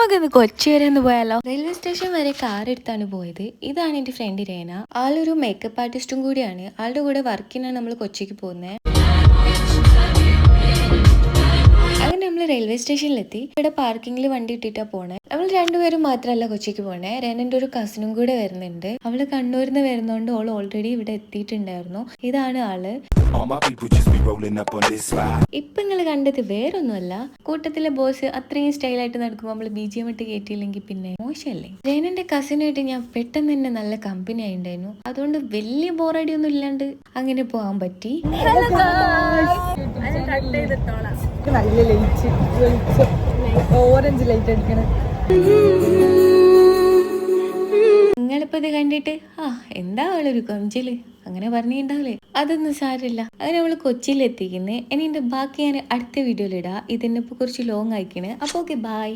നമുക്കിന്ന് കൊച്ചി വരെ ഒന്ന് പോയാലോ? റെയിൽവേ സ്റ്റേഷൻ വരെ കാർ എടുത്താണ് പോയത്. ഇതാണ് എന്റെ ഫ്രണ്ട് രേന. ആളൊരു മേക്കപ്പ് ആർട്ടിസ്റ്റും കൂടിയാണ്. ആളുടെ കൂടെ വർക്കിനാണ് നമ്മൾ കൊച്ചിക്ക് പോകുന്നത്. അങ്ങനെ നമ്മൾ റെയിൽവേ സ്റ്റേഷനിലെത്തി. ഇവിടെ പാർക്കിങ്ങിൽ വണ്ടി ഇട്ടിട്ടാ പോണേ. നമ്മൾ രണ്ടുപേരും മാത്രമല്ല കൊച്ചിക്ക് പോണേ, രേനന്റെ ഒരു കസിനും കൂടെ വരുന്നുണ്ട്. അവള് കണ്ണൂരിൽ നിന്ന് വരുന്നോണ്ട് ഓൾ ഓൾറെഡി ഇവിടെ എത്തിയിട്ടുണ്ടായിരുന്നു. ഇതാണ് ആള്. ഇപ്പൊ നിങ്ങൾ കണ്ടത് വേറൊന്നുമല്ല, കൂട്ടത്തിലെ ബോസ് അത്രയും സ്റ്റൈലായിട്ട് നടക്കുമ്പോൾ നമ്മൾ BGM ഇട്ട് കയറ്റിയില്ലെങ്കിൽ പിന്നെ മോശമല്ലേ. രേനന്റെ കസിനായിട്ട് ഞാൻ പെട്ടെന്ന് തന്നെ നല്ല കമ്പനി ആയിണ്ടായിരുന്നു. അതുകൊണ്ട് വലിയ ബോറടി ഒന്നും ഇല്ലാണ്ട് അങ്ങനെ പോകാൻ പറ്റി. നിങ്ങളിപ്പോ ഇത് കണ്ടിട്ട് എന്താ അവളൊരു കൊഞ്ചല് അങ്ങനെ പറഞ്ഞിട്ടുണ്ടാവില്ലേ, അതൊന്നും സാരില്ല. അങ്ങനെ നമ്മള് കൊച്ചിയിൽ എത്തിക്കുന്നേ. ഇനി ഇതിന്റെ ബാക്കി ഞാൻ അടുത്ത വീഡിയോയിൽ ഇടാം. ഇതിനെ കുറച്ച് ലോങ് ആയിക്കണേ. അപ്പൊ ഓക്കെ, ബൈ.